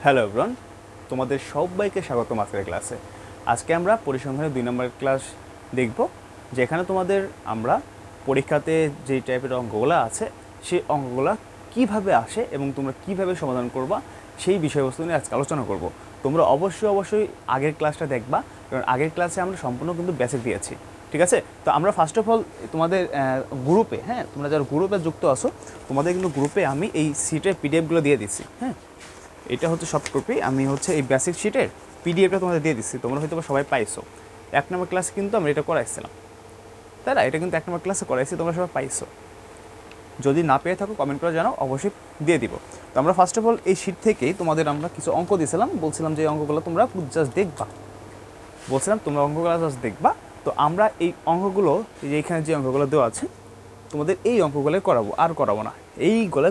Hello everyone, তোমাদের সবাইকে স্বাগতম আজকের ক্লাসে। আজকে আমরা পরিসংখ্যানের 2 নম্বরের ক্লাস দেখব, যেখানে তোমাদের আমরা পরীক্ষাতে যেই টাইপের অঙ্কগুলো আছে সেই অঙ্কগুলো কিভাবে আসে এবং তোমরা কিভাবে সমাধান করবা সেই বিষয়বস্তু নিয়ে আজকে আলোচনা করব। তোমরা অবশ্যই আগের ক্লাসটা দেখবা, কারণ আগের ক্লাসে আমরা সম্পূর্ণ কিন্তু বেসিক দিয়েছি। ঠিক আছে, তো আমরা ফার্স্ট অফ অল তোমাদের গ্রুপে, তোমরা যারা গ্রুপে যুক্ত আছো তোমাদের কিন্তু গ্রুপে আমি এই সিটের পিডিএফগুলো দিয়ে দিচ্ছি। এটা হচ্ছে সফট কপি, আমি হচ্ছে এই বেসিক শিটের পিডিএফটা তোমাদের দিয়ে দিচ্ছি। তোমরা হয়তো সবাই পাইছো, 1 নম্বর ক্লাসে কিন্তু আমরা এটা করাইছিলাম, তাই না? এটা কিন্তু 1 নম্বর ক্লাসে করাইছি, তোমরা সবাই পাইছো। যদি না পেয়ে থাকো কমেন্ট করে জানাও, অবশ্যই দিয়ে দিব। তো আমরা ফার্স্ট অফ অল এই শিট থেকেই তোমাদের আমরা কিছু অঙ্ক দিয়েছিলাম, বলছিলাম যে এই অঙ্কগুলো তোমরা জাস্ট দেখবা, তোমরা অঙ্কগুলো জাস্ট দেখবা। তো আমরা এই অঙ্কগুলো, এই যে এখানে যে অঙ্কগুলো দেওয়া আছে তোমাদের এই অঙ্কগুলো করাবো না। এইগুলো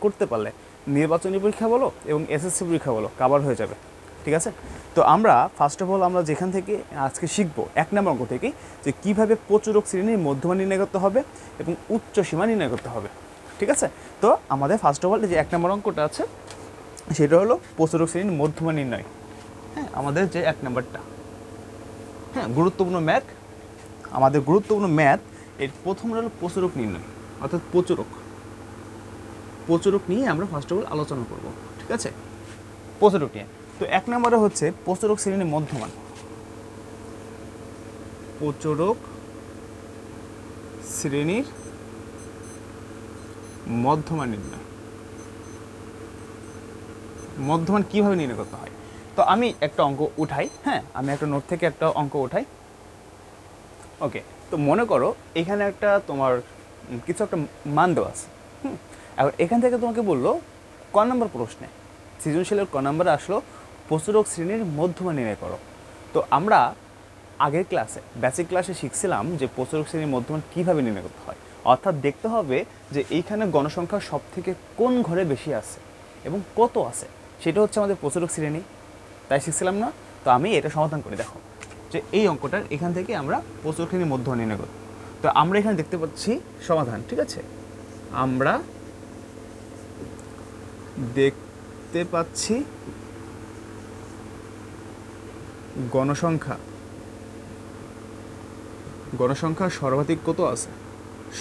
করতে পারলে নির্বাচনী পরীক্ষা বলো এবং এসএসসি পরীক্ষা বলো কাভার হয়ে যাবে। ঠিক আছে, তো আমরা ফার্স্ট অফ অল আমরা যেখান থেকে আজকে শিখবো 1 নম্বর অঙ্ক থেকে, যে কীভাবে প্রচুরক শ্রেণীর মধ্যমা নির্ণয় করতে হবে এবং উচ্চ সীমা নির্ণয় করতে হবে। ঠিক আছে, তো আমাদের ফার্স্ট অফ অল যে 1 নম্বর অঙ্কটা আছে সেটা হলো প্রচুরক শ্রেণীর মধ্যমা নির্ণয়। আমাদের যে 1 নম্বরটা গুরুত্বপূর্ণ ম্যাথ, এর প্রথম হলো প্রচুরক নির্ণয়, অর্থাৎ প্রচুরক নিয়ে আমরা ফার্স্ট অফ অল আলোচনা করব। ঠিক আছে, প্রচুরক নিয়ে। তো 1 নম্বরে হচ্ছে প্রচুরক শ্রেণীর মধ্যমান, প্রচুরক শ্রেণীর মধ্যমান নির্ণয়। মধ্যমান কীভাবে নির্ণয় করতে হয়? তো আমি একটা অঙ্ক উঠাই, আমি একটা নোট থেকে একটা অঙ্ক উঠাই। ওকে, তো মনে করো এখানে একটা তোমার কিছু একটা মান দেওয়া আছে। এখন এখান থেকে তোমাকে বললো ক নম্বর প্রশ্নে, সৃজনশীলের ক নম্বরে আসলো প্রচুরক শ্রেণীর মধ্যমা নির্ণয় করো। তো আমরা আগের ক্লাসে বেসিক ক্লাসে শিখছিলাম যে প্রচুরক শ্রেণীর মধ্যমান কীভাবে নির্ণয় করতে হয়, অর্থাৎ দেখতে হবে যে এইখানে গণসংখ্যা সব থেকে কোন ঘরে বেশি আছে এবং কত আছে, সেটা হচ্ছে আমাদের প্রচুরক শ্রেণী। তাই শিখছিলাম না? তো আমি এটা সমাধান করে দেখো, যে এই অঙ্কটার এখান থেকে আমরা প্রচুরক শ্রেণীর মধ্যমা নির্ণয় করব। তো আমরা এখানে দেখতে পাচ্ছি সমাধান। ঠিক আছে, আমরা দেখতে পাচ্ছি গণসংখ্যা সর্বাধিক কত আছে,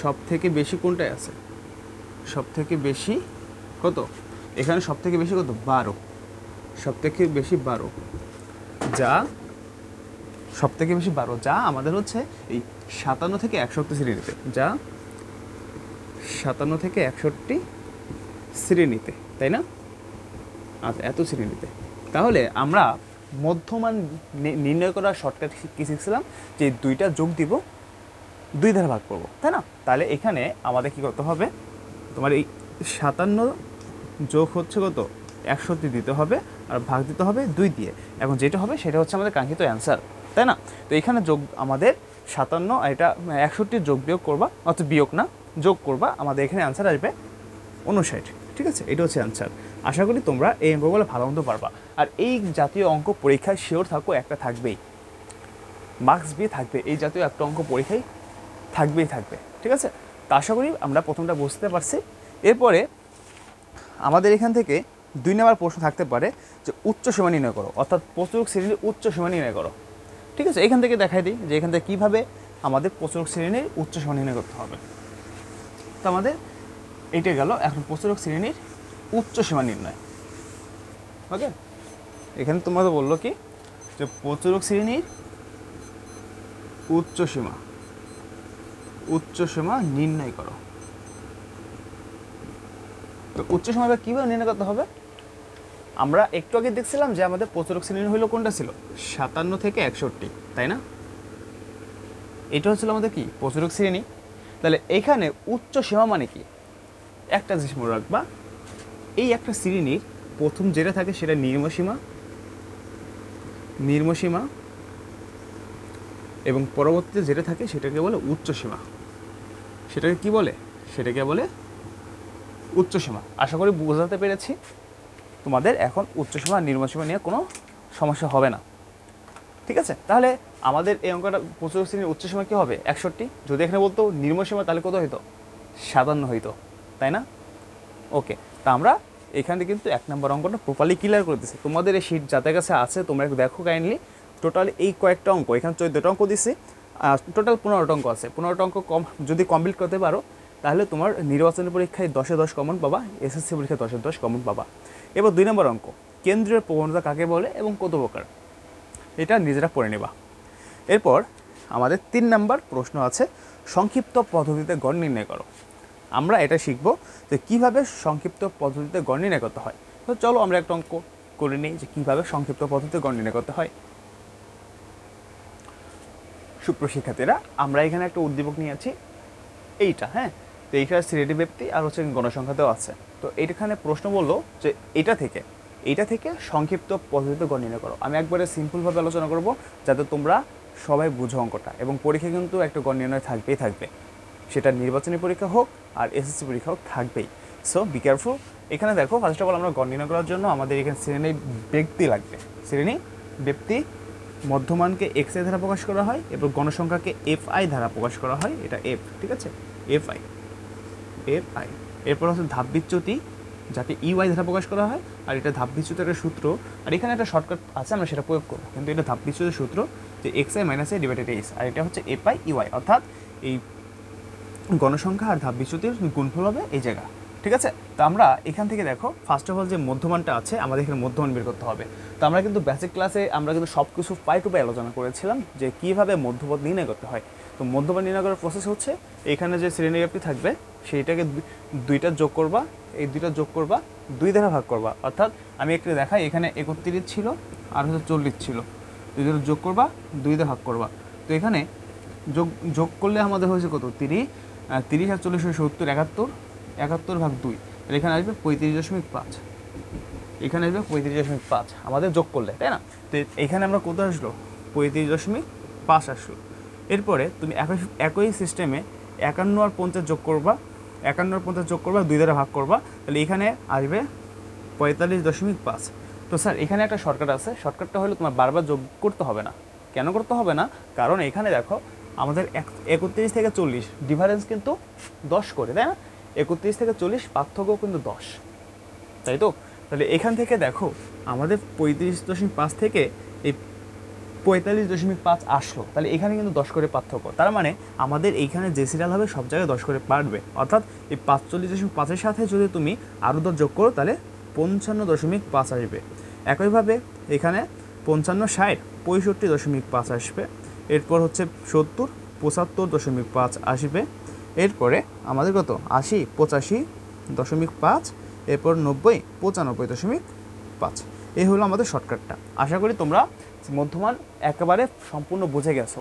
সব থেকে বেশি কোনটায় আছে, সব থেকে বেশি কত, এখানে সব থেকে বেশি কত 12, সব থেকে বেশি 12, যা সব থেকে বেশি 12, যা আমাদের হচ্ছে এই 57 থেকে 61 শ্রেণীতে, যা 57 থেকে 61 শ্রেণীতে, তাই না? আচ্ছা, এত শ্রেণীতে। তাহলে আমরা মধ্যমান নির্ণয় করার শর্টকাট কী শিখছিলাম, যে দুইটা যোগ দিব, 2 দ্বারা ভাগ করব, তাই না? তাহলে এখানে আমাদের কি করতে হবে, তোমার এই 57 যোগ হচ্ছে কত 61 দিতে হবে, আর ভাগ দিতে হবে 2 দিয়ে। এখন যেটা হবে সেটা হচ্ছে আমাদের কাঙ্ক্ষিত অ্যান্সার, তাই না? তো এখানে যোগ আমাদের 57, আর এটা 61 যোগ বিয়োগ করবা, অর্থাৎ বিয়োগ না যোগ করবা, আমাদের এখানে অ্যান্সার আসবে 59। ঠিক আছে, এটা হচ্ছে অ্যান্সার। আশা করি তোমরা এই অঙ্কগুলো ভালো মতো পারবা। আর এই জাতীয় অঙ্ক পরীক্ষায় শিওর থাকো একটা থাকবেই, মার্কস বি থাকবে, এই জাতীয় একটা অঙ্ক পরীক্ষায় থাকবে। ঠিক আছে, তা আশা করি আমরা প্রথমটা বুঝতে পারছি। এরপরে আমাদের এখান থেকে 2 নম্বর প্রশ্ন থাকতে পারে যে উচ্চ সীমা নির্ণয় করো, অর্থাৎ প্রচুরক শ্রেণীর উচ্চ সীমা নির্ণয় করো। ঠিক আছে, এখান থেকে দেখাই দিই যে এখান থেকে কীভাবে আমাদের প্রচুরক শ্রেণীর উচ্চ সীমা নির্ণয় করতে হবে। তো আমাদের এইটা গেল, এখন প্রচুরক শ্রেণীর উচ্চ সীমা নির্ণয়। ওকে, এখানে তোমাদের বললো কি, যে প্রচুরক শ্রেণীর উচ্চ সীমা নির্ণয় করো। তো উচ্চ সীমা কীভাবে নির্ণয় করতে হবে? আমরা একটু আগে দেখছিলাম যে আমাদের প্রচুরক শ্রেণী হইলো কোনটা ছিল, 57 থেকে 61, তাই না? এটা হচ্ছিল আমাদের কি প্রচুরক শ্রেণী। তাহলে এখানে উচ্চ সীমা মানে কি, একটা জিনিস মনে রাখবা, এই একটা শ্রেণীর প্রথম যেটা থাকে সেটা নিম্নসীমা, এবং পরবর্তীতে যেটা থাকে সেটাকে বলে উচ্চ সীমা। সেটাকে কি বলে? সেটাকে বলে উচ্চ সীমা। আশা করি বোঝাতে পেরেছি তোমাদের। এখন উচ্চ সীমা নিম্নসীমা নিয়ে কোনো সমস্যা হবে না। ঠিক আছে, তাহলে আমাদের এই অঙ্কটা প্রচুরক শ্রেণীর উচ্চ সীমা কী হবে 61, যদি এখানে বলতো নিম্নসীমা তাহলে কত হইতো 57 হইতো, তাই না? ওকে, তা আমরা এখানে কিন্তু 1 নম্বর অঙ্কটা প্রপারলি ক্লিয়ার করে দিচ্ছে। তোমাদের এই শিট যাদের কাছে আছে তোমরা একটু দেখো কাইন্ডলি। টোটাল এই কয়েকটা অঙ্ক, এখানে 14টা অঙ্ক দিছি, টোটাল 15টা অঙ্ক আছে। 15টা অঙ্ক যদি কমপ্লিট করতে পারো তাহলে তোমার নির্বাচনী পরীক্ষায় 10-এ 10 কমন পাবা, এসএসসি পরীক্ষায় 10-এ 10 কমন পাবা। এবার 2 নম্বর অঙ্ক, কেন্দ্রীয় প্রবণতা কাকে বলে এবং কত প্রকার, এটা নিজেরা পড়ে নেবা। এরপর আমাদের 3 নম্বর প্রশ্ন আছে, সংক্ষিপ্ত পদ্ধতিতে গড় নির্ণয় করো। আমরা এটা শিখব যে কীভাবে সংক্ষিপ্ত পদ্ধতিতে গড় নির্ণয় করতে হয়। তো চলো আমরা একটা অঙ্ক করে নিই যে কীভাবে সংক্ষিপ্ত পদ্ধতিতে গড় নির্ণয় করতে হয়। সুপ্রশিক্ষার্থীরা, আমরা এখানে একটা উদ্দীপক নিয়ে আছি এইটা, হ্যাঁ। তো এইটা সিলেটি ব্যক্তি আর হচ্ছে গণসংখ্যাতেও আছে। তো এইখানে প্রশ্ন বললো যে এইটা থেকে সংক্ষিপ্ত পদ্ধতিতে গড় নির্ণয় করো। আমি একবারে সিম্পলভাবে আলোচনা করব যাতে তোমরা সবাই বুঝো অঙ্কটা, এবং পরীক্ষা কিন্তু একটা গড় নির্ণয় থাকবে, সেটা নির্বাচনী পরীক্ষা হোক আর এসএসসি পরীক্ষা হোক, থাকবেই। So be careful. এখানে দেখো, ফার্স্ট অফ অল আমরা গড় নির্ণয় করার জন্য আমাদের এখানে শ্রেণী ব্যক্তি লাগবে। শ্রেণী ব্যক্তি মধ্যমানকে এক্সআই দ্বারা প্রকাশ করা হয় এবং গণসংখ্যাকে এফআই দ্বারা প্রকাশ করা হয়। এটা এফ, ঠিক আছে, এফআই। এরপর হচ্ছে ধাপবিচ্যুতি, যাকে ইউআই দ্বারা প্রকাশ করা হয়, আর এটা ধাপবিচ্যুতির একটা সূত্র। আর এখানে একটা শর্টকাট আছে, আমরা সেটা প্রয়োগ করবো, কিন্তু এটা ধাপবিচ্যুতির সূত্র যে এক্সআই মাইনাস এ ডিভাইডেড এইচ, আর এটা হচ্ছে এফআই ইউআই, অর্থাৎ এই গণসংখ্যা আর ধাপবিচ্যুতির গুণফল হবে এই জায়গা, ঠিক আছে। তো আমরা এখান থেকে দেখো, ফার্স্ট অফ অল যে মধ্যমানটা আছে আমাদের এখানে মধ্যমান বের করতে হবে। তো আমরা কিন্তু বেসিক ক্লাসে আমরা কিন্তু সব কিছু পাই টু পাই আলোচনা করেছিলাম যে কীভাবে মধ্যপদ নির্ণয় করতে হয়। তো মধ্যমান নির্ণয় করার প্রসেস হচ্ছে, এখানে যে শ্রেণীব্যাপ্তি থাকবে সেইটাকে দুইটা যোগ করবা, এই দুইটা যোগ করবা, 2 দ্বারা ভাগ করবা। অর্থাৎ আমি একটু দেখাই, এখানে 31 ছিল আর হচ্ছে 40 ছিল, 2 দ্বারা যোগ করবা, 2 দ্বারা ভাগ করবা। তো এখানে যোগ করলে আমাদের হয়েছে কত, 30 আর 40 70, 71 ভাগ 2, তাহলে এখানে আসবে 35.5, এখানে আসবে 35.5 আমাদের যোগ করলে, তাই না। তো এখানে আমরা কত আসলো, 35.5 আসলো। এরপরে তুমি একই সিস্টেমে 51 আর 50 যোগ করবা, 51 আর 50 যোগ করবা, 2 দ্বারা ভাগ করবা, তাহলে এখানে আসবে 45.5। তো স্যার এখানে একটা শর্টকাট আছে, শর্টকাটটা হলো তোমার বারবার যোগ করতে হবে না। কেন করতে হবে না, কারণ এখানে দেখো আমাদের 31 থেকে 40 ডিফারেন্স কিন্তু 10 করে, তাই না। 31 থেকে 40 পার্থক্য কিন্তু 10, তাই তো। তাহলে এখান থেকে দেখো আমাদের 35.5 থেকে এই 45.5 আসলো, তাহলে এখানে কিন্তু 10 করে পার্থক্য। তার মানে আমাদের এইখানে যে সিরিয়াল হবে সব জায়গায় 10 করে পারবে, অর্থাৎ এই 45.5-এর সাথে যদি তুমি আরও 10 যোগ করো তাহলে 55.5 আসবে। একইভাবে এখানে 55, 60, 65.5 আসবে। এরপর হচ্ছে 70, 75.5 আসবে। এরপরে আমাদের কত, 80, 85.5, এরপর 90, 95.5। এই হলো আমাদের শর্টকাটটা। আশা করি তোমরা মধ্যমান একেবারে সম্পূর্ণ বুঝে গেছো।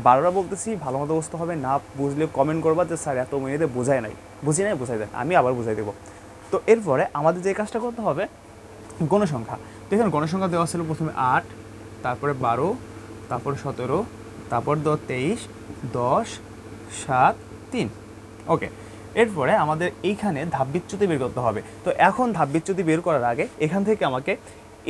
বারবার বলতেছি, ভালো মতো বুঝতে হবে, না বুঝলে কমেন্ট করবা যে স্যার এত মিনিটে বোঝাই নাই, বোঝাই দেন, আমি আবার বুঝাই দেবো। তো এরপরে আমাদের যে কাজটা করতে হবে, গণসংখ্যা। তো এখানে গণসংখ্যা দেওয়া ছিল প্রথমে 8, তারপরে 12, তারপরে 17, তারপর 23, 10, 7, 3। ওকে, এরপরে আমাদের এইখানে ধাপবিচ্যুতি বের করতে হবে। তো এখন ধাপবিচ্যুতি বের করার আগে এখান থেকে আমাকে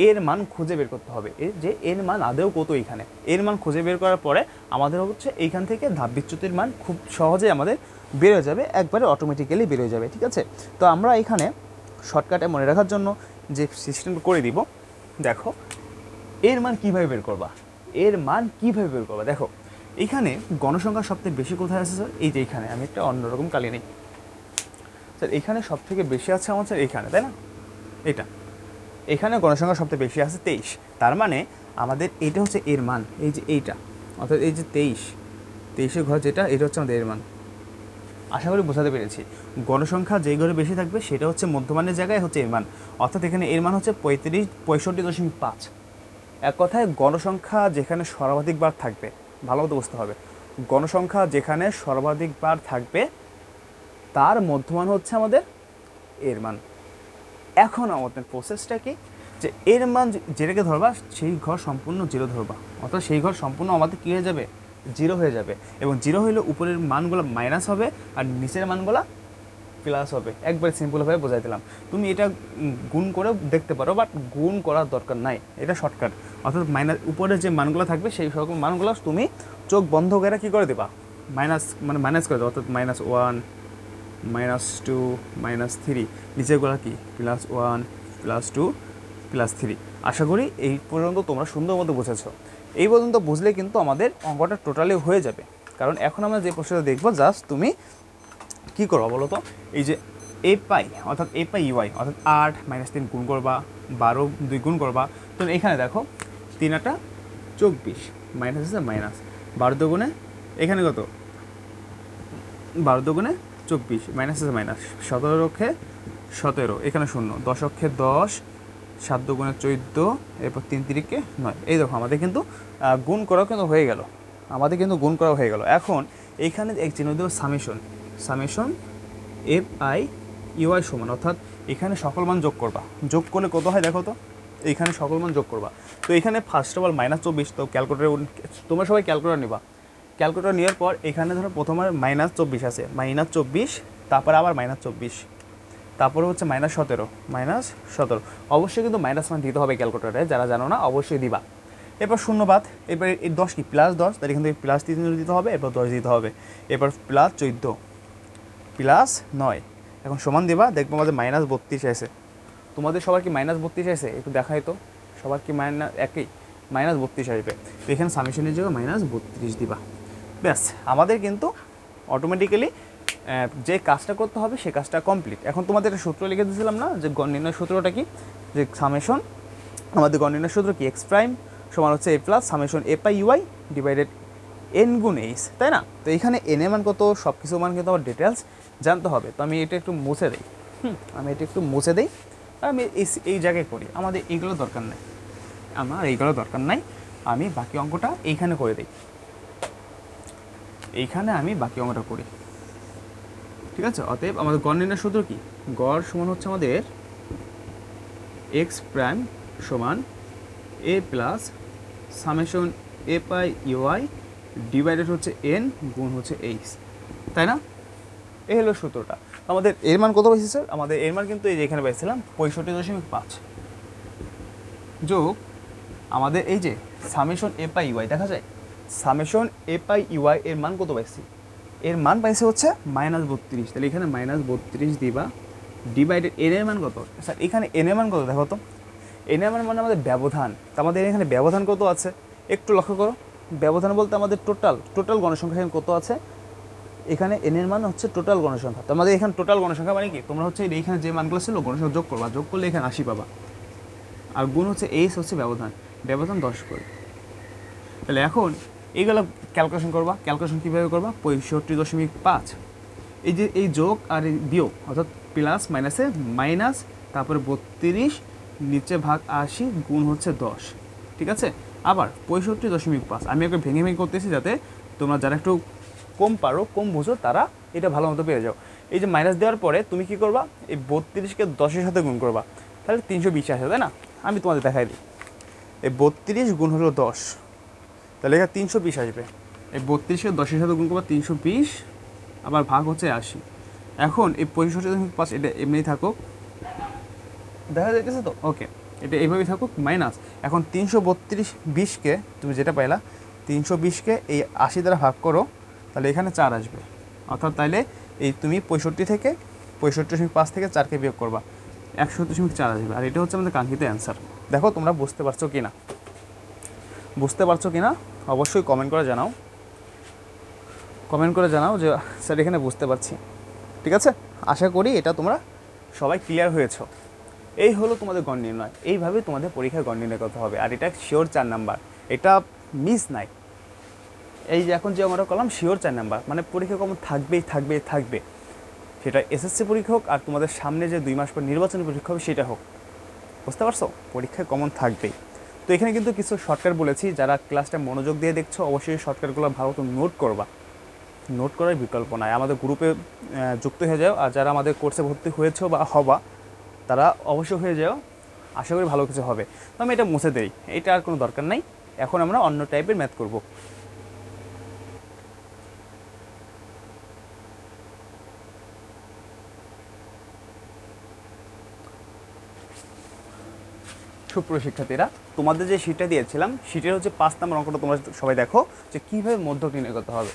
এর মান খুঁজে বের করতে হবে, যে এর মান আদেও কত। এইখানে এর মান খুঁজে বের করার পরে আমাদের হচ্ছে এইখান থেকে ধাপবিচ্যুতির মান খুব সহজে আমাদের বের হয়ে যাবে, একবারে অটোমেটিক্যালি বের হয়ে যাবে, ঠিক আছে। তো আমরা এখানে শর্টকাটে মনে রাখার জন্য যে সিস্টেম করে দিব, দেখো এর মান কীভাবে বের করবা, দেখো এইখানে গণসংখ্যা সবথেকে বেশি কোথায় আছে স্যার, এই যে এইখানে। আমি একটা অন্যরকম কালি নিই স্যার, এখানে সবথেকে বেশি আছে আমার স্যার এইখানে, তাই না। এখানে গণসংখ্যা সবথেকে বেশি আছে 23। তার মানে আমাদের এটা হচ্ছে এর মান, এই যে এইটা, অর্থাৎ এই যে 23-এর ঘর যেটা, এটা হচ্ছে আমাদের এর মান। আশা করি বোঝাতে পেরেছি। গণসংখ্যা যেই ঘরে বেশি থাকবে সেটা হচ্ছে মধ্যমানের জায়গায় হচ্ছে এর মান, অর্থাৎ এখানে এর মান হচ্ছে 65.5। এক কথায় গণসংখ্যা যেখানে সর্বাধিক বার থাকবে, ভালো মতো বুঝতে হবে, গণসংখ্যা যেখানে সর্বাধিক বার থাকবে তার মধ্যমান হচ্ছে আমাদের এর মান। এখন আমাদের প্রসেসটা কি, যে এর মান যেটাকে ধরবা সেই ঘর সম্পূর্ণ 0 ধরবা, অর্থাৎ সেই ঘর সম্পূর্ণ আমাদের কী হয়ে যাবে, 0 হয়ে যাবে। এবং 0 হইলে উপরের মানগুলো মাইনাস হবে আর নিচের মানগুলো প্লাস হবে। একবারে সিম্পলভাবে বোঝাই দিলাম। তুমি এটা গুণ করে দেখতে পারো, বাট গুণ করার দরকার নাই, এটা শর্টকাট। অর্থাৎ উপরে যে মানগুলো থাকবে সেই সকল মানগুলো তুমি চোখ বন্ধ করে কী করে দেবা, মাইনাস করে দেবো, অর্থাৎ -1, -2 -3, নিচেগুলো কি +1 +2 +3। আশা করি এই পর্যন্ত তোমরা সুন্দর মতো বুঝেছো। এই পর্যন্ত বুঝলে কিন্তু আমাদের অঙ্কটা টোটালি হয়ে যাবে। কারণ এখন আমরা যে প্রশ্নটা দেখবো, জাস্ট তুমি কী করবা বলো তো, এই যে a পাই অর্থাৎ a পাই ইউআই অর্থাৎ 8 -3 গুণ করবা, 12 2 গুণ করবা। তো এখানে দেখো 3 8 24 মাইনাস আছে মাইনাস, 12 দুগুণে এখানে কত 12 দুগুণে 24 মাইনাস আছে মাইনাস, 17 অক্ষে 17 এখানে 0, 10 অক্ষে 10, 7 দুগুণে 14, এরপর 3 3কে 9। এই দেখো আমাদের কিন্তু গুণ করা কিন্তু হয়ে গেল, আমাদের কিন্তু গুণ করা হয়ে গেল। এখন এইখানে এক চিহ্ন দেবো সামেশন এফ আই ইউআই সমান, অর্থাৎ এখানে সকল মান যোগ করবা, যোগ করলে কত হয় দেখো তো, এইখানে সকল মান যোগ করবা। তো এখানে ফার্স্ট অফ অল -24, তো ক্যালকুলেটার তোমরা সবাই ক্যালকুলেটার নিবা, ক্যালকুলেটার নেওয়ার পর এখানে ধরো প্রথমে -24 আছে, -24, তারপর আবার -24, তারপরে হচ্ছে -17 অবশ্যই কিন্তু মাইনাস মান দিতে হবে ক্যালকুলেটারে, যারা জানো না অবশ্যই দিবা। এরপর শূন্যবাদ, এরপর এই 10 কি +10, তাহলে এখান থেকে +3 দিতে হবে, এরপর 10 দিতে হবে, এরপর +14 +9, এখন সমান দিবা, দেখবো আমাদের -32 আছে। তোমাদের সবার কি -32 আছে একটু দেখাই তো, সবার কি একই -32 আসবে। তো এখানে সামেশনের জায়গায় -32 দিবা, ব্যাস আমাদের কিন্তু অটোমেটিক্যালি যে কাজটা করতে হবে সে কাজটা কমপ্লিট। এখন তোমাদের একটা সূত্র লিখে দিয়েছিলাম না, যে গণ নির্ণয় সূত্রটা কি, যে সামেশন আমাদের গণ নির্ণয় সূত্র কি x প্রাইম সমান হচ্ছে a plus summation a pi UI divided n গুণ h, তাই না? তো এখানে n এর মান কত, সব কিছু মান কিন্তু আমার ডিটেলস জানতে হবে। তো আমি এটা একটু মুছে দিই, আমি এই জায়গায় করি, আমাদের এইগুলো দরকার নেই, আমি বাকি অঙ্কটা এইখানে করে দিই, এইখানে আমি বাকি অঙ্কটা করি, ঠিক আছে? অতএব আমাদের গড় নির্ণয় সূত্র কি, গড় সমান হচ্ছে আমাদের এক্স প্রাইম সমান এ প্লাস সামেশন এ পাই ইউআই ডিভাইডেড হচ্ছে এন গুণ হচ্ছে এইচ, তাই না? এই হলো সূত্রটা। আমাদের এর মান কত পাইছি স্যার? আমাদের এর মান কিন্তু এই যে এখানে পাইছিলাম 65.5 যোগ আমাদের এই যে সামেশন এ পাই ইউআই, দেখা যায় সামেশন এ পাই ইউআই এর মান কত পাইছি, এর মান পাইছে হচ্ছে -32, তাহলে এখানে -32 দিবা ডিভাইডেড এন এর মান কত স্যার, এখানে এন এর মান কত দেখো তো, এন এর মান মানে আমাদের ব্যবধান, তো আমাদের এখানে ব্যবধান কত আছে একটু লক্ষ্য করো, ব্যবধান বলতে আমাদের টোটাল গণসংখ্যা এখানে কত আছে, এখানে এন এর মান হচ্ছে টোটাল গণসংখ্যা। তো আমাদের এখানে টোটাল গণসংখ্যা মানে কি, তোমরা হচ্ছে এইখানে যে মানগুলো ছিল গণসংখ্যা যোগ করবা, যোগ করলে এখানে 80 পাবা, আর গুণ হচ্ছে এইচ হচ্ছে ব্যবধান 10 করে। তাহলে এখন এইগুলো ক্যালকুলেশন করবা, ক্যালকুলেশন কীভাবে করবা, 65.5, এই যে এই যোগ আর এই বিয়োগ অর্থাৎ প্লাস মাইনাসে মাইনাস, তারপরে 32 নিচে ভাগ 80 গুণ হচ্ছে 10, ঠিক আছে? আবার 65.5 আমি একটু ভেঙে করতেছি যাতে তোমরা যারা একটু কম পারো, কম বুঝো, তারা এটা ভালো মতো পেয়ে যাও। এই যে মাইনাস দেওয়ার পরে তুমি কি করবা, এই 32কে 10-এর সাথে গুণ করবা, তাহলে 320 আসে, তাই না? আমি তোমাদের দেখাই দিই, এই 32 গুণ হলো 10, তাহলে এখানে 320 আসবে। এই 32কে 10-এর সাথে গুণ করবা 320, আবার ভাগ হচ্ছে 80। এখন এই 65.5 এটা এমনিই থাকুক, দেখা যাইতেছে তো, ওকে, এটা এইভাবেই থাকুক মাইনাস। এখন 332-20কে তুমি যেটা পাইলা 320কে এই 80 দ্বারা ভাগ করো, তাহলে এখানে 4 আসবে, অর্থাৎ তাইলে এই তুমি 65 থেকে 65.5 থেকে 4কে বিয়োগ করবা, 61.4 আসবে, আর এটা হচ্ছে আমাদের কাঙ্ক্ষিত অ্যান্সার। দেখো তোমরা বুঝতে পারছো কি না অবশ্যই কমেন্ট করে জানাও যে স্যার এখানে বুঝতে পারছি, ঠিক আছে? আশা করি এটা তোমরা সবাই ক্লিয়ার হয়েছো। এই হলো তোমাদের গড় নির্ণয়, এইভাবে তোমাদের পরীক্ষায় গড় নির্ণয় করতে হবে, আর এটা শিওর 4 নাম্বার, এটা মিস নাই। এই যে এখন যে আমরা করলাম শিওর 4 নাম্বার, মানে পরীক্ষা কমন থাকবে, সেটা এসএসসি পরীক্ষা হোক আর তোমাদের সামনে যে 2 মাস পর নির্বাচনী পরীক্ষা হবে সেটা হোক, বুঝতে পারছো? পরীক্ষায় কমন থাকবেই। তো এখানে কিন্তু কিছু শর্টকাট বলেছি, যারা ক্লাসটা মনোযোগ দিয়ে দেখছো অবশ্যই শর্টকাটগুলো ভালো তো নোট করার বিকল্প নাই, আমাদের গ্রুপে যুক্ত হয়ে যাও, আর যারা আমাদের কোর্সে ভর্তি হয়েছো বা হবা তারা অবশ্যই হয়ে যাও, আশা করি ভালো কিছু হবে। তো আমি এটা মুছে দেই, এটা আর কোনো দরকার নাই। এখন আমরা অন্য টাইপের ম্যাথ করব। সুপ্রিয় শিক্ষার্থীরা, তোমাদের যে শিটটা দিয়েছিলাম শিটের হচ্ছে 5 নম্বর অঙ্কটা তোমরা সবাই দেখো যে কীভাবে মধ্যক নির্ণয় করতে হবে।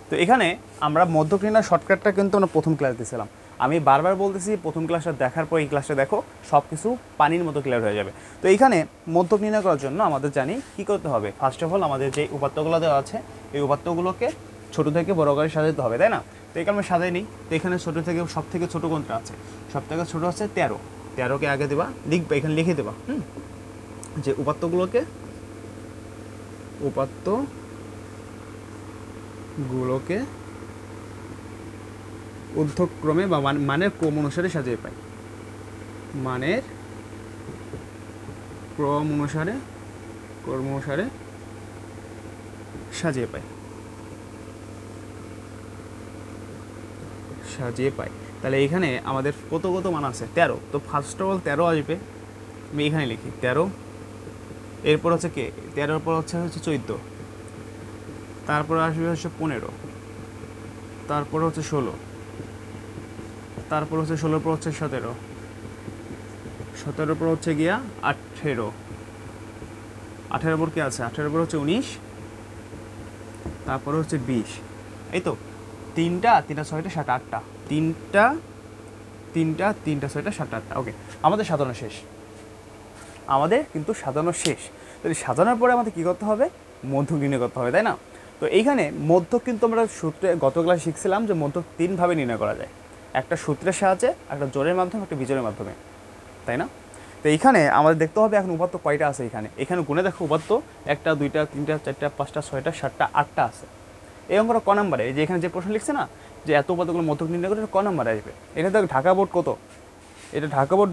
তো এখানে আমরা মধ্যক নির্ণয় শর্টকাটটা কিন্তু আমরা প্রথম ক্লাস দিয়েছিলাম। আমি বারবার বলতেছি প্রথম ক্লাসটা দেখার পর এই ক্লাসটা দেখো, সব কিছু পানির মতো ক্লিয়ার হয়ে যাবে। তো এইখানে মধ্যক নির্ণয় করার জন্য আমাদের জানি কী করতে হবে। ফার্স্ট অফ অল আমাদের যে উপাত্তগুলো দেওয়া আছে এই উপাত্তগুলোকে ছোটো থেকে বড় করে সাজাতে হবে, তাই না? তো এই কারণে সাজাই নিই। তো এখানে ছোটো থেকে সব থেকে ছোটো কোনটা আছে? সব থেকে ছোটো হচ্ছে 13। 13কে আগে দেবা, লিখবে, এখানে লিখে দেবা যে উপাত্তগুলোকে ঊর্ধ্বক্রমে বা মানের ক্রম অনুসারে সাজিয়ে পাই। মানের ক্রম অনুসারে সাজিয়ে পাই। তাহলে এখানে আমাদের কত মান আছে? 13। তো ফার্স্ট অফ অল 13 আসবে, আমি এখানে লিখি 13। এরপর হচ্ছে কে? 13-র পর হচ্ছে 14, তারপর আসবে হচ্ছে 15, তারপর হচ্ছে 16, তারপর হচ্ছে 16-র পর হচ্ছে 17, 17-র পর হচ্ছে গিয়া 18, 18-র পর কি আছে? 18-র পর হচ্ছে 19, তারপর হচ্ছে 20। এই তো 3টা 6টা 7টা 8টা, 3টা 6টা 7টা 8টা। ওকে, আমাদের সাজানো শেষ। তাহলে সাজানোর পরে আমাদের কী করতে হবে? মধ্যক নির্ণয় করতে হবে, তাই না? তো এইখানে মধ্যক কিন্তু আমরা সূত্রে গত ক্লাসে শিখছিলাম যে মধ্যক 3ভাবে নির্ণয় করা যায়। একটা সূত্রের সাহায্যে, একটা জোড়ের মাধ্যমে, একটা বিজোড়ের মাধ্যমে, তাই না? তো এইখানে আমাদের দেখতে হবে এখন উপাত্ত কয়টা আছে। এখানে গুণে দেখো উপাত্ত 1টা 2টা 3টা 4টা 5টা 6টা 7টা 8টা আছে। এই অঙ্কটা ক নাম্বারে? এই যে এখানে যে প্রশ্ন লিখছে না যে এত উপাত্তগুলো মধ্যক নির্ণয় করে, ক নাম্বারে আসবে? এটা দেখ ঢাকা বোর্ড কত? এটা ঢাকা বোর্ড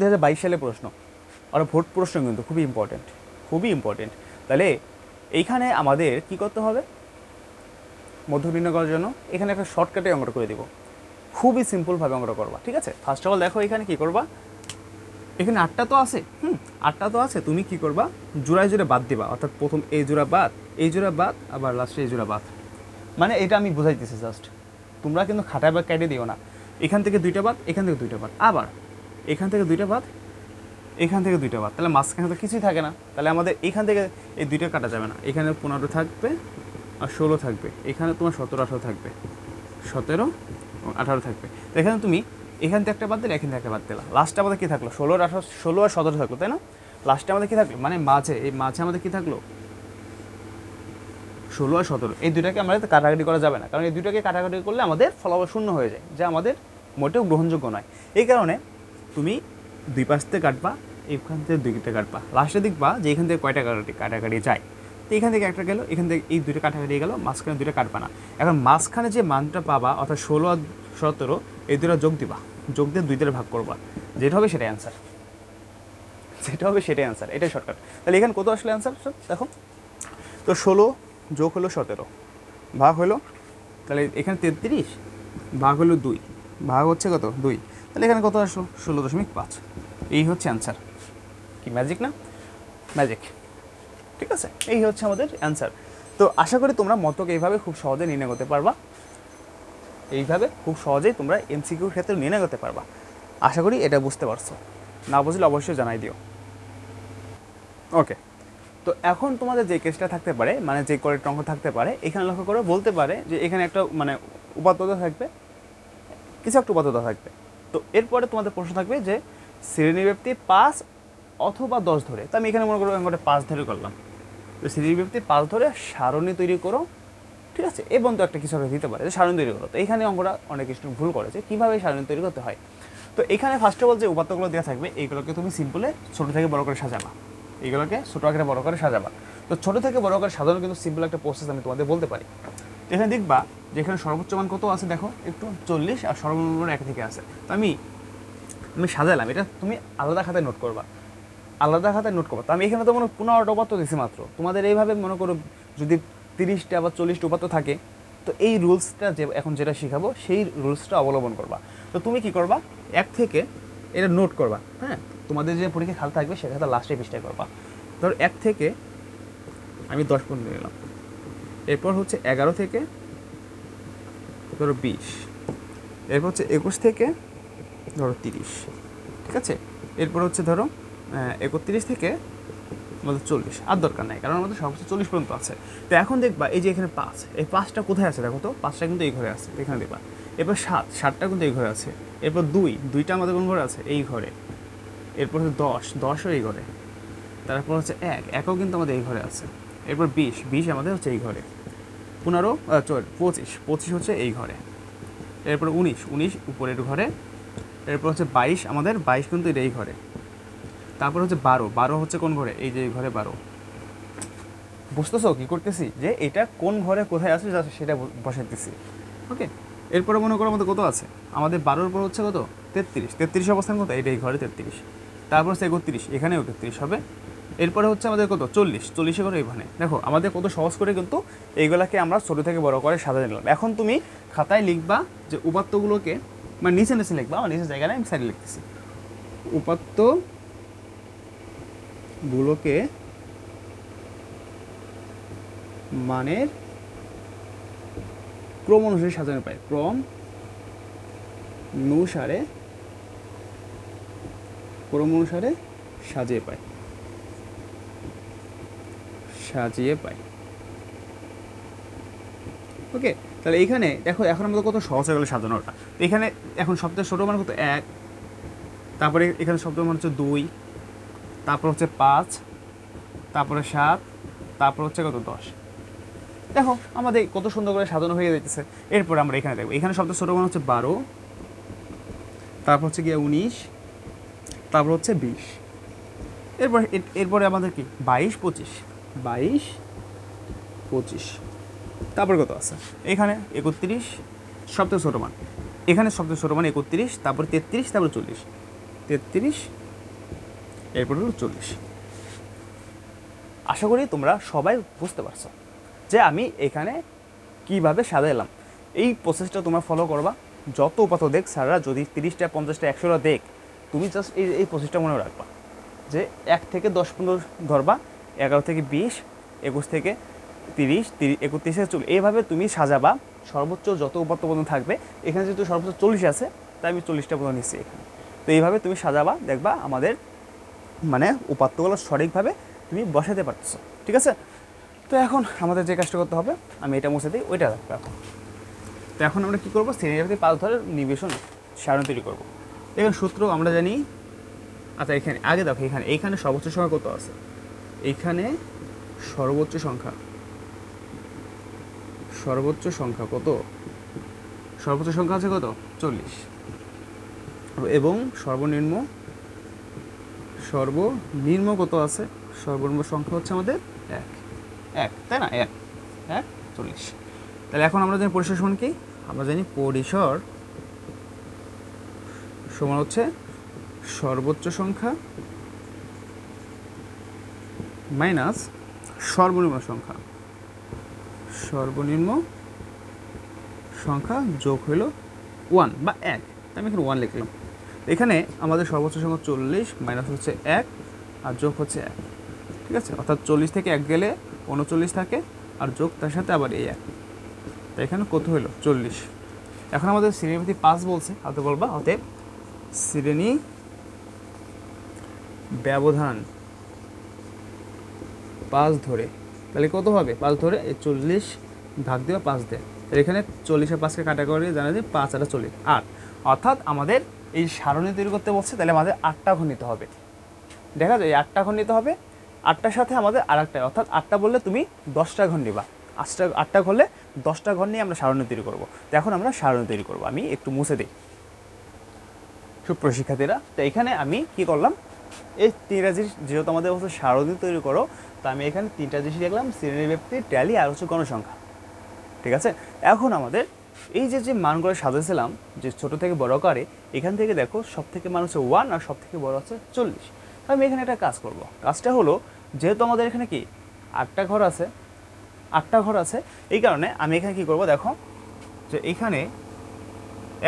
2022 সালে প্রশ্ন। আর ভোট প্রশ্ন কিন্তু খুবই ইম্পর্টেন্ট। তাহলে এইখানে আমাদের কি করতে হবে মধ্যক নির্ণয় করার জন্য? এখানে একটা শর্টকাটে অঙ্কটা করে দিব, খুবই সিম্পলভাবে অঙ্কটা করবা, ঠিক আছে? ফার্স্ট অফ অল দেখো এখানে কী করবা, এখানে 8টা তো আছে, 8টা তো আছে। তুমি কি করবা? জোড়ায় বাদ দিবা, অর্থাৎ প্রথম এই জোড়া বাদ, আবার লাস্টে এই জোড়া বাদ। মানে এটা আমি বুঝাইতেছি জাস্ট, তোমরা কিন্তু খাটায় বা কেটে দিও না। এখান থেকে 2টা বাদ, এখান থেকে 2টা বাদ, আবার এখান থেকে 2টা বাদ, এখান থেকে 2টা বাদ, তাহলে মাঝখানে তো কিছুই থাকে না। তাহলে আমাদের এখান থেকে এই 2টা কাটা যাবে না। এখানে 15 থাকবে আর 16 থাকবে, এখানে তোমার 17 18 থাকবে, 17 এবং 18 থাকবে। তো এখানে তুমি এখান থেকে একটা বাদ দিলে, এখান থেকে একটা বাদ দিলা, লাস্টে আমাদের কী থাকলো? 16 আর 17 থাকলো, তাই না? লাস্টে আমাদের কী থাকলো? মানে মাঝে আমাদের কী থাকলো? 16 আর 17। এই দুটাকে আমাদের কাটাকাটি করা যাবে না, কারণ এই দুটাকে কাটাকাটি করলে আমাদের ফলাফল শূন্য হয়ে যায়, যা আমাদের মোটেও গ্রহণযোগ্য নয়। এই কারণে তুমি 2 পাশ থেকে কাটবা, এখান থেকে 2টা কাটবা, লাস্টে দেখবা যে এখান থেকে কয়টা কাটাকাটি যায়। তো এখান থেকে একটা গেলো, এখান থেকে এই 2টা কাটাকাটি গেলো, মাঝখানে 2টা কাটবা না। এখন মাঝখানে যে মানটা পাবা, অর্থাৎ 16 আর 17, এই 2টা যোগ দিবা, যোগ দিয়ে 2 দ্বারা ভাগ করবা, যেটা হবে সেটাই অ্যান্সার। এটাই শর্টকাট। তাহলে এখানে কত আসলে অ্যান্সার দেখো তো, 16 যোগ হলো 17 ভাগ হলো, তাহলে এখানে 33 ভাগ হলো 2, ভাগ হচ্ছে কত? 2। তাহলে এখানে কত আসলো? 16.5। এই হচ্ছে অ্যান্সার। কি ম্যাজিক না? ম্যাজিক, ঠিক আছে? এই হচ্ছে আমাদের অ্যান্সার। তো আশা করি তোমরা মধ্যক এইভাবে খুব সহজে নির্ণয় করতে পারবা। তোমরা এমসিকিউর ক্ষেত্রে নির্ণয় করতে পারবা। আশা করি এটা বুঝতে পারছো। না বুঝলে অবশ্যই জানাই দিও। ওকে, তো এখন তোমাদের যে কেসটা থাকতে পারে, মানে যে কয়েকটা অঙ্ক থাকতে পারে, এখানে লক্ষ্য করে বলতে পারে যে এখানে একটা মানে উপাত্ততা থাকবে, কিছু একটা উপাত্ততা থাকবে। তো এরপরে তোমাদের প্রশ্ন থাকবে যে শ্রেণীব্যাপ্তি 5 অথবা 10 ধরে। তো আমি এখানে মনে করো অঙ্কটা 5 ধরে করলাম। তো শ্রেণীব্যাপ্তি 5 ধরে সারণী তৈরি করো, ঠিক আছে? এবং তো একটা কিছু একটা দিতে পারে যে সারণী তৈরি করো। তো এইখানে অঙ্কটা অনেক কিছু ভুল করেছে, কীভাবে সারণী তৈরি করতে হয়। তো এখানে ফার্স্ট অফ অল যে উপাত্তগুলো দেওয়া থাকবে, এইগুলোকে তুমি সিম্পলে ছোটো থেকে বড় করে সাজাবা। তো ছোটো থেকে বড় করে সাজানো কিন্তু সিম্পল একটা প্রসেস আমি তোমাদের বলতে পারি। এখানে দেখবা যে এখানে সর্বোচ্চ মান কত আছে দেখো একটু, 40, আর সর্বনিম্ন মান 1 থেকে আছে। তো আমি সাজালাম, এটা তুমি আলাদা খাতায় নোট করবা। তো আমি এখানে তো মনে 15টা উপাত্ত দিয়েছি মাত্র। তোমাদের এইভাবে মনে করো যদি 30টা বা 40টা উপাত্ত থাকে, তো এই রুলসটা যে এখন যেটা শেখাবো সেই রুলসটা অবলম্বন করবা। তো তুমি কি করবা? 1 থেকে এটা নোট করবা, হ্যাঁ? তোমাদের যে পরীক্ষা খাতা থাকবে সে খাতা লাস্টে পৃষ্ঠায় করবা। ধরো 1 থেকে আমি 10 পর্যন্ত নিলাম, এরপর হচ্ছে 11 থেকে ধরো 20, এরপর হচ্ছে 21 থেকে ধরো 30, ঠিক আছে? এরপর হচ্ছে ধরো 31 থেকে আমাদের 40 আর দরকার নাই, কারণ আমাদের সর্বোচ্চ 40 পর্যন্ত আছে। তো এখন দেখবা এই যে এখানে 5, এই 5টা কোথায় আছে দেখো তো, 5টা কিন্তু এই ঘরে আছে, এখানে দেখবা। এরপর 7, 7টা কিন্তু এই ঘরে আছে। এরপর 2, 2টা আমাদের কোন ঘরে আছে, এই ঘরে। এরপর হচ্ছে 10, 10ও এই ঘরে। তারপর হচ্ছে 1, 1ও কিন্তু আমাদের এই ঘরে আছে। এরপর 20, 20 আমাদের হচ্ছে এই ঘরে। 15, 25, 25 হচ্ছে এই ঘরে। এরপর 19, 19 উপরের ঘরে। এরপর হচ্ছে 22, আমাদের 22 কিন্তু এটা এই ঘরে। তারপর হচ্ছে 12, 12 হচ্ছে কোন ঘরে, এই যে এই ঘরে 12। বুঝতেছো কী করতেছি, যে এটা কোন ঘরে কোথায় আছে সেটা বসাইতেছি। ওকে, এরপরে মনে করো আমাদের কত আছে, আমাদের 12-এর পর হচ্ছে কত, 33, 33 অবস্থান কত, এইটা এই ঘরে 33। তারপর হচ্ছে 31, এখানেও 33 হবে। এরপরে হচ্ছে আমাদের কত, 40, 40 করে এখানে। দেখো আমাদের কত সহজ করে কিন্তু এইগুলাকে আমরা ছোটো থেকে বড় করে সাজাতে নিলাম। এখন তুমি খাতায় লিখবা যে উপাত্তগুলোকে, মানে নিচে নিচে লিখবা, আমার নিচে জায়গা নেই, আমি সাইডে লিখতেছি। উপাত্তগুলোকে মানের ক্রম অনুসারে সাজানো পায়, ক্রম অনুসারে সাজিয়ে পায়। ওকে, তাহলে এইখানে দেখো এখন আমাদের কত সহজ হয়ে গেলো সাজানোটা। এখানে এখন সবথেকে ছোটো মান কত, 1, তারপরে এখানে সবথেকে মান হচ্ছে 2, তারপর হচ্ছে 5, তারপরে 7, তারপর হচ্ছে কত, 10। দেখো আমাদের কত সুন্দর করে সাজানো হয়ে যেতেছে। এরপর আমরা এখানে দেখবো, এখানে সবথেকে ছোটো মান হচ্ছে 12, তারপর হচ্ছে গিয়ে 19, তারপর হচ্ছে 20। এরপরে আমাদের কি 22, 25, তারপর কত আছে, এখানে 31 সবথেকে ছোটো মান, এখানে সবথেকে ছোটো মান 31, তারপর 33, তারপর 40, 33, এরপর হলো 40। আশা করি তোমরা সবাই বুঝতে পারছো যে আমি এখানে কিভাবে সাজাইলাম। এই প্রসেসটা তোমরা ফলো করবা। যত উপাত্ত দেখ স্যাররা, যদি 30টা 50টা 100টা দেখ, তুমি জাস্ট এই প্রসেসটা মনে রাখবা যে 1 থেকে 10 পর্যন্ত ধরবা, 11 থেকে 20, 21 থেকে 30, 31 থেকে 40, এইভাবে তুমি সাজাবা। সর্বোচ্চ যত উপাত্ত পর্যন্ত থাকবে, এখানে যেহেতু সর্বোচ্চ 40 আছে, তাই আমি 40টা পর্যন্ত নিচ্ছি এখানে। তো এইভাবে তুমি সাজাবা, দেখবা আমাদের মানে উপাত্তগুলো সঠিকভাবে তুমি বসাতে পারতেছো। ঠিক আছে, তো এখন আমাদের যে কাজটা করতে হবে, আমি এটা মুছে দিই, ওইটা রাখবো এখন। তো এখন আমরা কী করবো, শ্রেণীর পাঁচ ধরের নিবেশন সারণ তৈরি করবো। এখন সূত্র আমরা জানি। আচ্ছা, এখানে আগে দেখো, এইখানে সর্বোচ্চ সংখ্যা কত আছে, এইখানে সর্বোচ্চ সংখ্যা কত, সর্বোচ্চ সংখ্যা আছে কত, 40, এবং সর্বনিম্ন কত আছে, সর্বনিম্ন সংখ্যা হচ্ছে আমাদের 1, তাই না, 1, 40। তাহলে এখন আমরা জানি পরিসর সমান কি, আমরা জানি পরিসর সমান হচ্ছে সর্বোচ্চ সংখ্যা মাইনাস সর্বনিম্ন সংখ্যা যোগ হইল 1 বা 1, আমি এখানে 1 লিখলাম। এখানে আমাদের সর্বোচ্চ সংখ্যা 40 মাইনাস হচ্ছে 1 আর যোগ হচ্ছে 1। ঠিক আছে, অর্থাৎ 40 থেকে 1 গেলে 39 থাকে, আর যোগ তার সাথে আবার এই 1, তাই এখানে কত হইল, 40। এখন আমাদের শ্রেণীভিত্তি 5 বলছে, হাতে বলবা অতএব শ্রেণী ব্যবধান 5 ধরে, তাহলে কত হবে, 5 ধরে এই 40 ভাগ দেওয়া 5 দেয়, তাহলে এখানে 40 আর 5কে কাটা করে জানা যায় 5 আর 40, 8। অর্থাৎ আমাদের এই সারণী তৈরি করতে বলছে, তাহলে আমাদের 8টা ঘর নিতে হবে। দেখা যায় এই 8টা ঘর নিতে হবে, 8টার সাথে আমাদের আর একটা, অর্থাৎ 8টা বললে তুমি 10টা ঘর নিবা, 8টা ঘরলে 10টা ঘর নিয়ে আমরা সারণী তৈরি করবো। তো এখন আমরা সারণী তৈরি করবো, আমি একটু মুছে দিই। সুপ্রশিক্ষার্থীরা, তো এখানে আমি কি করলাম, এই 3টা জিনিস যেহেতু আমাদের হচ্ছে সারণী তৈরি করো, তো আমি এখানে 3টা জিনিস দেখলাম, শ্রেণীব্যাপ্তি, ট্যালি আর হচ্ছে গণসংখ্যা। ঠিক আছে, এখন আমাদের এই যে মানগুলো সাজাইছিলাম যে ছোট থেকে বড় করে, এখান থেকে দেখো সব থেকে মান হচ্ছে 1 আর সব থেকে বড় হচ্ছে 40। আমি এখানে একটা কাজ করব, কাজটা হলো যেহেতু আমাদের এখানে কি 8টা ঘর আছে, এই কারণে আমি এখানে কি করব, দেখো যে এখানে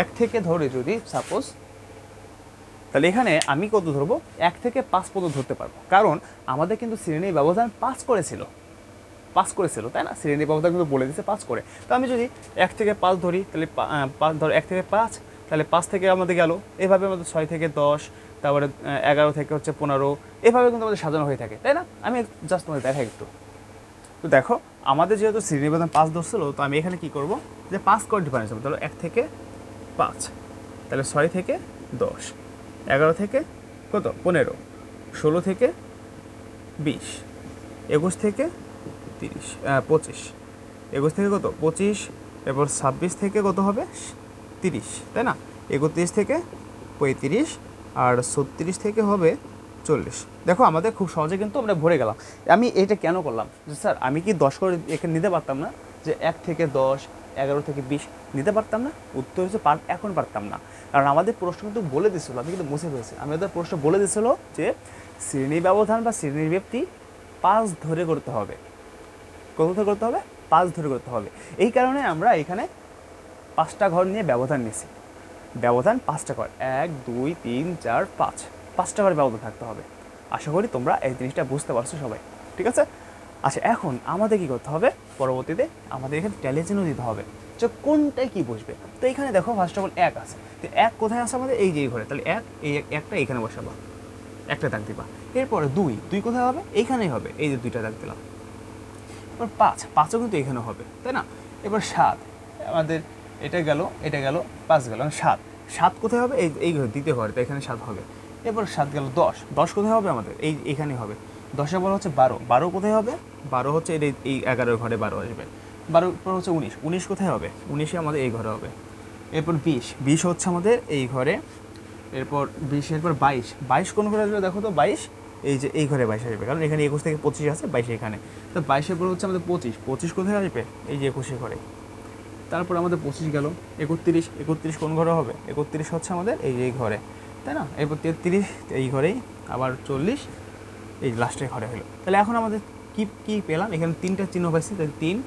1 থেকে ধরে যদি সাপোজ, তাহলে এখানে আমি কত ধরবো, 1 থেকে 5 পর্যন্ত ধরতে পারবো, কারণ আমাদের কিন্তু শ্রেণী ব্যবধান 5 করেছিল, তাই না, শ্রেণী ব্যবধান কিন্তু বলে দিচ্ছে 5 করে। তো আমি যদি 1 থেকে 5 ধরি, তাহলে 1 থেকে 5 তাহলে 5 থেকে আমাদের গেল, এভাবে আমাদের 6 থেকে 10, তারপরে 11 থেকে হচ্ছে 15, এভাবে কিন্তু আমাদের সাজানো হয়ে থাকে, তাই না? আমি জাস্ট তোমাদের দেখাই একটু। তো দেখো আমাদের যেহেতু শ্রেণীবিভাজন 5 ধরছিল, তো আমি এখানে কি করব, যে 5 করে ডিফারেন্স হবে, তাহলে 1 থেকে 5, তাহলে 6 থেকে 10, 11 থেকে কত 15, 16 থেকে 20, 21 থেকে 30, 25, 21 থেকে কত 25, এরপর 26 থেকে কত হবে 30, তাই না? 31 থেকে 35, আর 36 থেকে হবে 40। দেখো আমাদের খুব সহজে কিন্তু আমরা ভরে গেলাম। আমি এটা কেন করলাম, যে স্যার আমি কি 10 করে এখানে নিতে পারতাম না, যে 1 থেকে 10, 11 থেকে 20 নিতে পারতাম না? উত্তর হচ্ছে এখন পারতাম না, কারণ আমাদের প্রশ্ন কিন্তু বলে দিয়েছিল, আমি কিন্তু মুছে ফেলেছি, আমাদের প্রশ্ন বলে দিয়েছিল যে শ্রেণী ব্যবধান বা শ্রেণীর ব্যাপ্তি 5 ধরে করতে হবে। কত ধরে করতে হবে? 5 ধরে করতে হবে। এই কারণে আমরা এখানে 5টা ঘর নিয়ে ব্যবধান নিয়েছি। ব্যবধান 5টা ঘর, 1 2 3 4 5, 5টা ঘরে ব্যবধান থাকতে হবে। আশা করি তোমরা এই জিনিসটা বুঝতে পারছো সবাই, ঠিক আছে? আচ্ছা, এখন আমাদের কী করতে হবে, পরবর্তীতে আমাদের এখানে ট্যালি চিহ্ন দিতে হবে যে কোনটায় কী বসবে। তো এখানে দেখো ফার্স্ট অফ অল 1 আছে, তো 1 কোথায় আছে আমাদের, এই যে এই ঘরে, তাহলে 1, এই একটা এখানে বসাবা, একটা দাগ দিবা। এরপরে 2 কোথায় হবে, এইখানেই হবে, এই যে 2টা দাগ দিলাম। এবার 5ও কিন্তু এখানে হবে, তাই না? এবার 7, আমাদের এটা গেল 5 গেল, 7 কোথায় হবে, এই ঘরে দ্বিতীয় ঘরে, তো এখানে 7 হবে। এবার 7 গেল 10 কোথায় হবে আমাদের, এইখানে হবে। 10 বলা হচ্ছে 12 কোথায় হবে, 12 হচ্ছে এই 11 ঘরে 12 আসবে। 12 পর হচ্ছে 19 কোথায় হবে, 19 আমাদের এই ঘরে হবে। এরপর 20 হচ্ছে আমাদের এই ঘরে। এরপর 20, এরপর 22 কোন ঘরে আসবে দেখো তো, 22 এই যে এই ঘরে 22 আসবে, কারণ এখানে 21 থেকে 25 আছে, 22 এখানে। তো 22-এর পর হচ্ছে আমাদের 25 কোথায় আসবে, এই যে 21 ঘরে। তারপর আমাদের 25 গেল, 31 কোন ঘরে হবে, 31 হচ্ছে আমাদের এই যে এই ঘরে, তাই না? এরপর 33 এই ঘরেই, আবার 40 এই লাস্টের ঘরে হলো। তাহলে এখন আমাদের কি পেলাম, এখানে 3টা চিহ্ন পাইছি, তাহলে 3,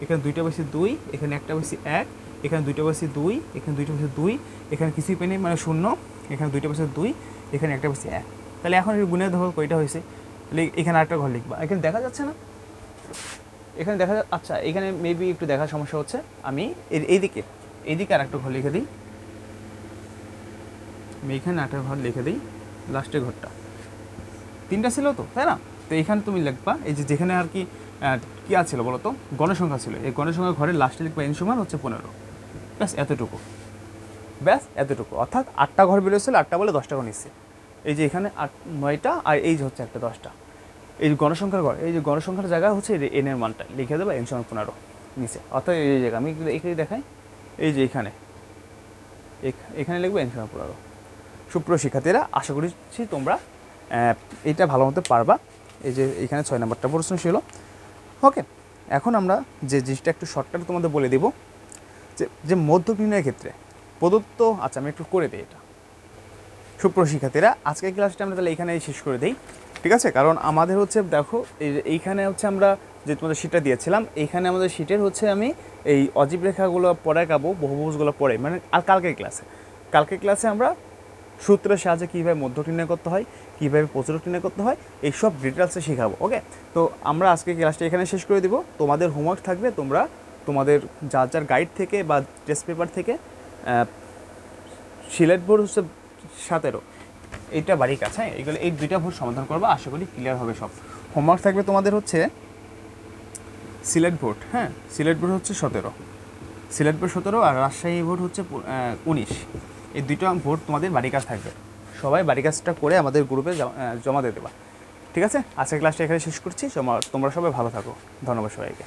এখানে 2টা পাইছি 2, এখানে একটা পাইছি 1, এখানে 2টা পাইছি 2, এখানে 2টা পাইছি 2, এখানে কিছুই পেনি মানে 0, এখানে 2টা পাইছি 2, এখানে একটা পাইছি 1। তাহলে এখন এই গুণের ধরো কয়টা হয়েছে, তাহলে এখানে আরেকটা ঘর লিখবা। এখানে দেখা যাচ্ছে না, এখানে দেখা আচ্ছা এখানে মেবি একটু দেখার সমস্যা হচ্ছে, আমি এইদিকে আর একটা ঘর লিখে দিই, আমি এখানে একটা ঘর লিখে দিই, লাস্টের ঘরটা 3টা ছিল তো, তাই না? তো এখানে তুমি লিখবা, এই যে যেখানে আর কি কী আছিল বলো তো, গণসংখ্যা ছিল, এই গণসংখ্যা ঘরের লাস্টে লিখবা n সমান হচ্ছে 15, ব্যাস এতটুকু। অর্থাৎ 8টা ঘর বেরোছিল, 8টা বলে 10টা ঘর নিচ্ছে। এই যে এখানে 9টা, আর এই যে হচ্ছে একটা 10টা, এই গণসংখ্যার ঘর, এই যে গণসংখ্যার জায়গা হচ্ছে n এর মানটা লিখে দেবা, n সমান 15 নিচে। অর্থাৎ এই জায়গা আমি এখানে দেখাই, এই যে এখানে লিখবে n সমান 15। সুপ্রিয় শিক্ষার্থীরা, আশা করছি তোমরা এইটা ভালো মতো পারবা। এই যে এখানে 6 নম্বরটা প্রশ্ন ছিল। ওকে, এখন আমরা যে জিনিসটা একটু শর্টকাট তোমাদের বলে দেব, যে মধ্যক নির্ণয়ের ক্ষেত্রে প্রদত্ত, আচ্ছা আমি একটু করে দিই এটা। সুপ্রিয় শিক্ষার্থীরা, আজকের ক্লাসটা আমরা তাহলে এইখানেই শেষ করে দিই, ঠিক আছে? কারণ আমাদের হচ্ছে দেখো এইখানে হচ্ছে আমরা যে তোমাদের শিটটা দিয়েছিলাম, এইখানে আমাদের শিটের হচ্ছে আমি এই অজীব রেখাগুলো পড়াকাবো, বহুভুজগুলো পড়ে, মানে আর কালকের ক্লাসে আমরা সূত্রের সাহায্যে কীভাবে মধ্যক নির্ণয় করতে হয়, কীভাবে প্রচুরক নির্ণয় করতে হয়, এইসব ডিটেলসে শেখাবো। ওকে, তো আমরা আজকে ক্লাসটা এখানে শেষ করে দিব। তোমাদের হোমওয়ার্ক থাকবে, তোমরা তোমাদের যার গাইড থেকে বা টেস্ট পেপার থেকে সিলেট বোর্ড হচ্ছে 17, এইটা বাড়ির কাছে, এইগুলো এই 2টা ভোট সমাধান করবো, আশা করি ক্লিয়ার হবে সব। হোমওয়ার্ক থাকবে তোমাদের হচ্ছে সিলেট বোর্ড, হ্যাঁ সিলেট বোর্ড হচ্ছে 17, আর রাজশাহী বোর্ড হচ্ছে 19। এই 2টা ভোট তোমাদের বাড়ির কাজ থাকবে, সবাই বাড়ির কাজটা করে আমাদের গ্রুপে জমা দিয়ে দেবা, ঠিক আছে? আজকের ক্লাসটা এখানে শেষ করছি। তোমরা সবাই ভালো থাকো, ধন্যবাদ সবাইকে।